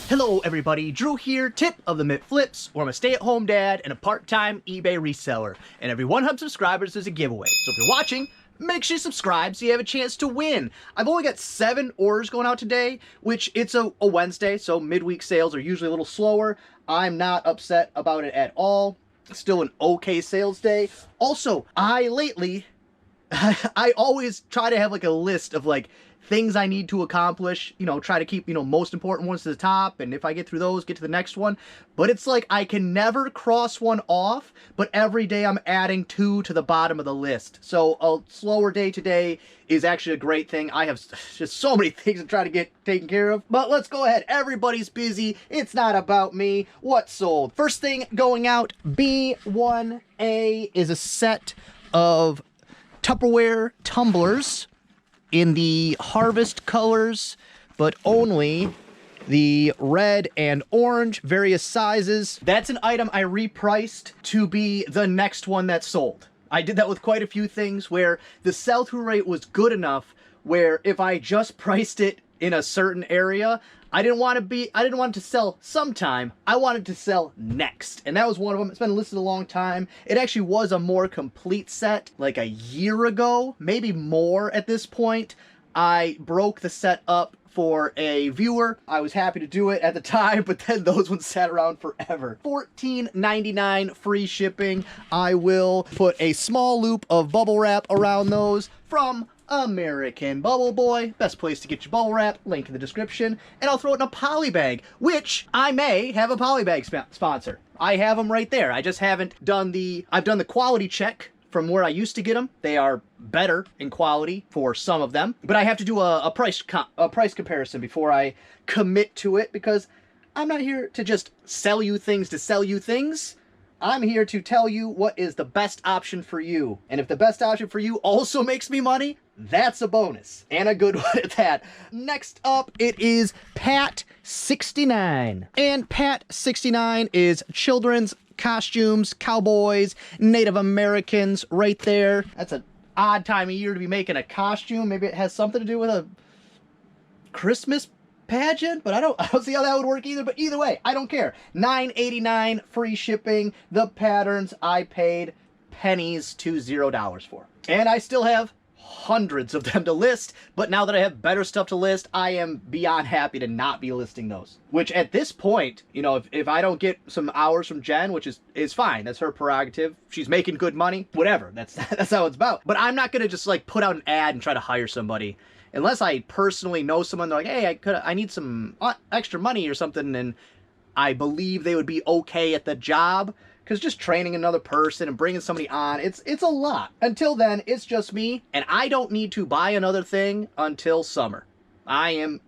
Hello everybody, Drew here, tip of the Mitt Flips, where I'm a stay-at-home dad and a part-time eBay reseller. And every 100 subscribers is a giveaway. So if you're watching, make sure you subscribe so you have a chance to win. I've only got 7 orders going out today, which it's a Wednesday, so midweek sales are usually a little slower. I'm not upset about it at all. It's still an okay sales day. Also, I always try to have like a list of like things I need to accomplish, you know, try to keep, most important ones to the top, and if I get through those, get to the next one. But it's like I can never cross one off, but every day I'm adding 2 to the bottom of the list. So a slower day today is actually a great thing. I have just so many things to try to get taken care of. But let's go ahead. Everybody's busy. It's not about me. What's sold? First thing going out, B1A is a set of Tupperware Tumblers in the harvest colors, but only the red and orange, various sizes. That's an item I repriced to be the next one that sold. I did that with quite a few things where the sell-through rate was good enough where if I just priced it in a certain area, I didn't want it to sell sometime. I wanted to sell next. And that was one of them. It's been listed a long time. It actually was a more complete set like a year ago, maybe more at this point. I broke the set up for a viewer. I was happy to do it at the time, but then those ones sat around forever. $14.99 free shipping. I will put a small loop of bubble wrap around those from American Bubble Boy. Best place to get your bubble wrap, link in the description. And I'll throw it in a poly bag, which I may have a poly bag sponsor. I have them right there. I just haven't done I've done the quality check from where I used to get them. They are better in quality for some of them, but I have to do a price comparison before I commit to it, because I'm not here to just sell you things to sell you things. I'm here to tell you what is the best option for you. And if the best option for you also makes me money, that's a bonus. And a good one at that. Next up, it is Pat 69. And Pat 69 is children's costumes, cowboys, Native Americans right there. That's an odd time of year to be making a costume. Maybe it has something to do with a Christmas pageant, but I don't see how that would work either. But either way, I don't care. $9.89 free shipping. The patterns I paid pennies to $0 for. And I still have hundreds of them to list, but now that I have better stuff to list, I am beyond happy to not be listing those. Which at this point, if I don't get some hours from Jen, which is fine, that's her prerogative. She's making good money, whatever. That's how it's about. But I'm not gonna just like put out an ad and try to hire somebody unless I personally know someone. They're like, hey, I need some extra money or something, and I believe they would be okay at the job. Because just training another person and bringing somebody on, it's a lot. Until then, it's just me, and I don't need to buy another thing until summer. I'm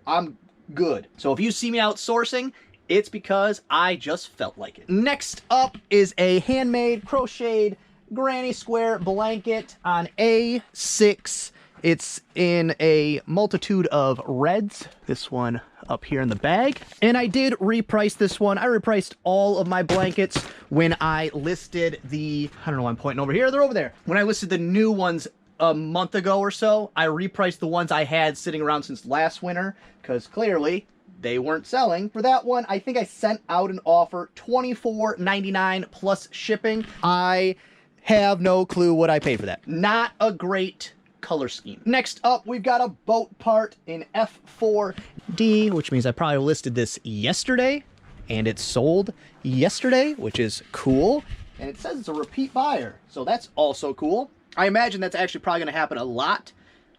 good. So if you see me outsourcing, it's because I just felt like it. Next up is a handmade crocheted granny square blanket on A6. It's in a multitude of reds. This one up here in the bag. And I did reprice this one. I repriced all of my blankets when I listed I don't know why I'm pointing over here. They're over there. When I listed the new ones a month ago or so, I repriced the ones I had sitting around since last winter, because clearly they weren't selling. For that one, I think I sent out an offer, $24.99 plus shipping. I have no clue what I paid for that. Not a great color scheme. Next up, we've got a boat part in F4D, which means I probably listed this yesterday, and it sold yesterday, which is cool. And it says it's a repeat buyer, so that's also cool. I imagine that's actually probably going to happen a lot.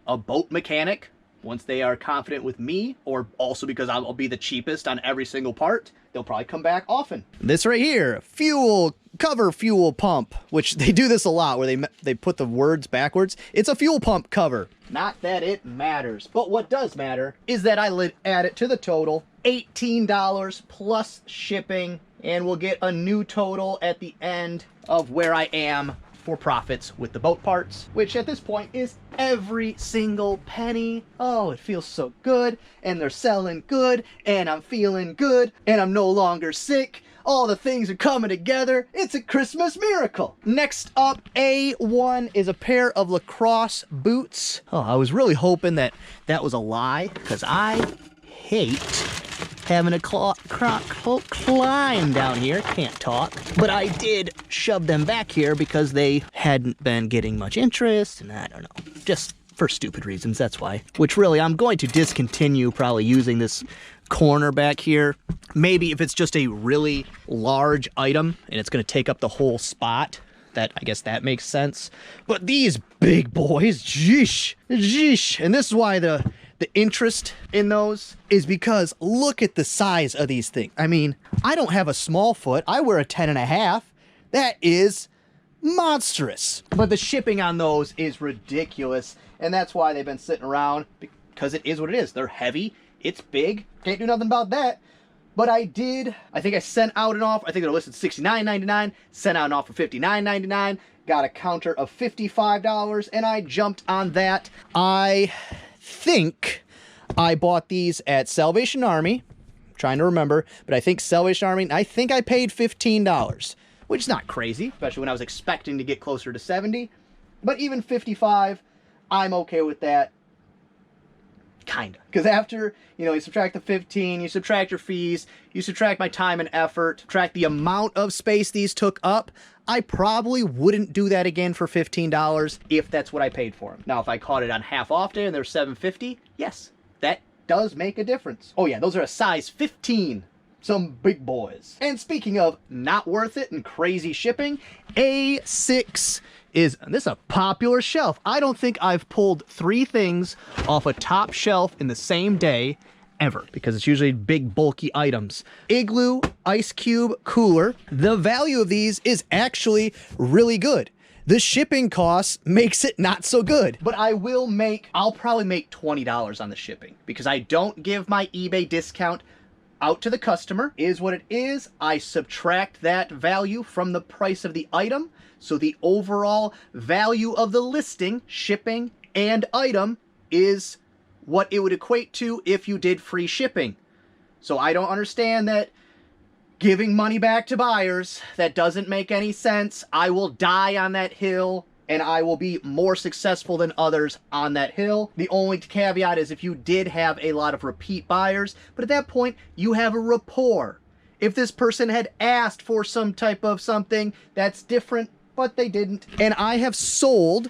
A boat mechanic, once they are confident with me, or also because I'll be the cheapest on every single part, they'll probably come back often. This right here, cover fuel pump, which they do this a lot where they put the words backwards. It's a fuel pump cover. Not that it matters, but what does matter is that I add it to the total, $18 plus shipping, and we'll get a new total at the end of where I am for profits with the boat parts, which at this point is every single penny. Oh, it feels so good, and they're selling good, and I'm feeling good, and I'm no longer sick. All the things are coming together. It's a Christmas miracle. Next up, A1 is a pair of Lacrosse Boots. Oh, I was really hoping that was a lie, because I hate having a climb down here. Can't talk. But I did shove them back here because they hadn't been getting much interest, and I don't know. Just for stupid reasons, that's why. Which really, I'm going to discontinue probably using this corner back here. Maybe if it's just a really large item and it's going to take up the whole spot, that I guess that makes sense. But these big boys, jeesh. And this is why the interest in those is because look at the size of these things. I mean, I don't have a small foot. I wear a 10.5. That is monstrous. But the shipping on those is ridiculous. And that's why they've been sitting around, because it is what it is. They're heavy. It's big. Can't do nothing about that. But I think I sent out an offer. I think they're listed $69.99. Sent out an offer for $59.99. Got a counter of $55, and I jumped on that. I think I bought these at Salvation Army. I'm trying to remember, but I think Salvation Army, I think I paid $15, which is not crazy, especially when I was expecting to get closer to 70. But even 55, I'm okay with that. Kinda. Because after, you subtract the 15, you subtract your fees, you subtract my time and effort, subtract the amount of space these took up, I probably wouldn't do that again for $15 if that's what I paid for them. Now, if I caught it on half off day and they're $7.50, yes, that does make a difference. Oh yeah, those are a size 15. Some big boys. And speaking of not worth it and crazy shipping, A6 this is a popular shelf. I don't think I've pulled 3 things off a top shelf in the same day ever, because it's usually big bulky items. Igloo ice cube cooler. The value of these is actually really good. The shipping costs makes it not so good. But I'll probably make $20 on the shipping, because I don't give my eBay discount out to the customer. Is what it is. I subtract that value from the price of the item. So the overall value of the listing, shipping, and item is what it would equate to if you did free shipping. So I don't understand that giving money back to buyers. That doesn't make any sense. I will die on that hill, and I will be more successful than others on that hill. The only caveat is if you did have a lot of repeat buyers, but at that point, you have a rapport. If this person had asked for some type of something, that's different, but they didn't. And I have sold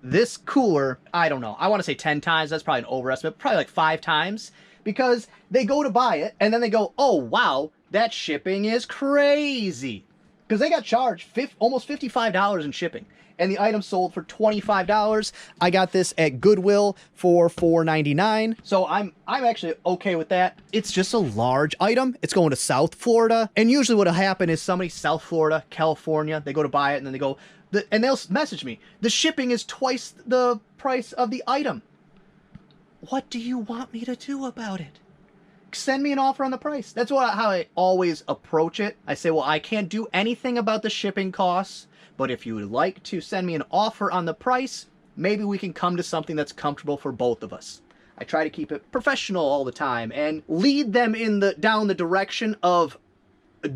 this cooler, I don't know, I want to say 10 times. That's probably an overestimate, probably like 5 times, because they go to buy it, and then they go, oh, wow, that shipping is crazy. Because they got charged almost $55 in shipping. And the item sold for $25. I got this at Goodwill for $4.99. So I'm actually okay with that. It's just a large item. It's going to South Florida. And usually what'll happen is somebody, South Florida, California, they go to buy it and then they go, and they'll message me, the shipping is twice the price of the item. What do you want me to do about it? Send me an offer on the price. That's how I always approach it. I say, well, I can't do anything about the shipping costs, but if you would like to send me an offer on the price, maybe we can come to something that's comfortable for both of us. I try to keep it professional all the time and lead them down the direction of,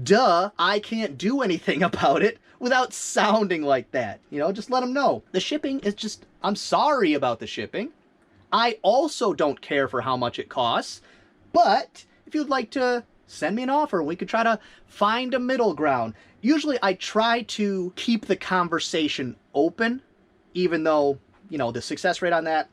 duh, I can't do anything about it without sounding like that. Just let them know. The shipping is just, I'm sorry about the shipping. I also don't care for how much it costs, but if you'd like to send me an offer, we could try to find a middle ground. Usually I try to keep the conversation open, even though, the success rate on that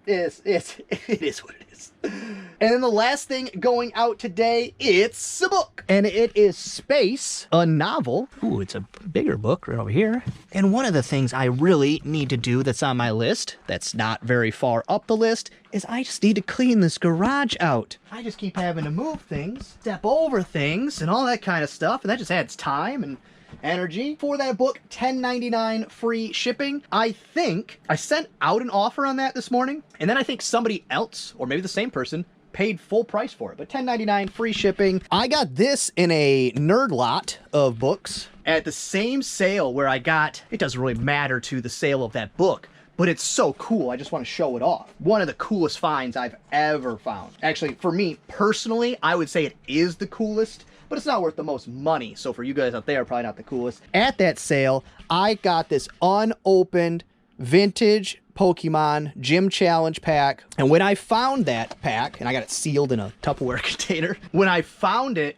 it is what it is. And then the last thing going out today, it's a book. And it is Space, a novel. Ooh, it's a bigger book right over here. And one of the things I really need to do that's on my list, that's not very far up the list, is I just need to clean this garage out. I just keep having to move things, step over things, and all that kind of stuff, and that just adds time and energy. For that book, $10.99 free shipping. I think I sent out an offer on that this morning, and then I think somebody else, or maybe the same person, paid full price for it, but $10.99 free shipping. I got this in a nerd lot of books at the same sale where I got, it doesn't really matter to the sale of that book, but it's so cool, I just want to show it off. One of the coolest finds I've ever found. Actually, for me personally, I would say it is the coolest, but it's not worth the most money. So for you guys out there, probably not the coolest. At that sale, I got this unopened vintage Pokemon Gym Challenge pack. And when I found that pack, and I got it sealed in a Tupperware container, when I found it,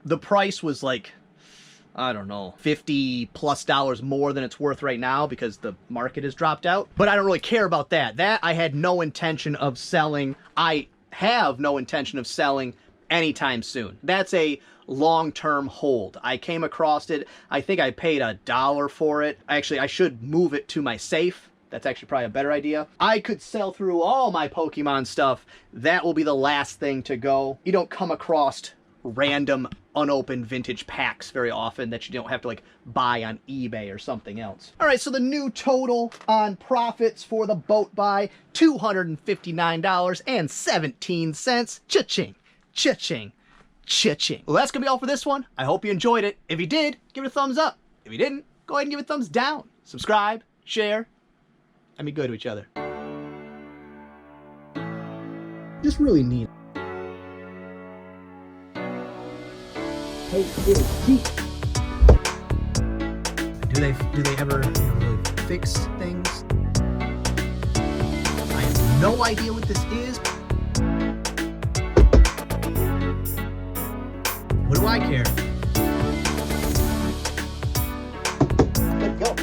the price was like, I don't know, $50+ more than it's worth right now because the market has dropped out. But I don't really care about that. That I had no intention of selling. I have no intention of selling anytime soon. That's a long-term hold. I came across it. I think I paid $1 for it. Actually, I should move it to my safe. That's actually probably a better idea. I could sell through all my Pokemon stuff. That will be the last thing to go. You don't come across random unopened vintage packs very often that you don't have to like buy on eBay or something else. All right, so the new total on profits for the boat buy, $259.17. Cha-ching, cha-ching, cha-ching. Well, that's gonna be all for this one. I hope you enjoyed it. If you did, give it a thumbs up. If you didn't, go ahead and give it a thumbs down. Subscribe, share, and be good to each other. Just really neat. Hey, little Pete. Do they ever really fix things? I have no idea what this is. What do I care? Let go.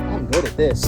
I'm good at this.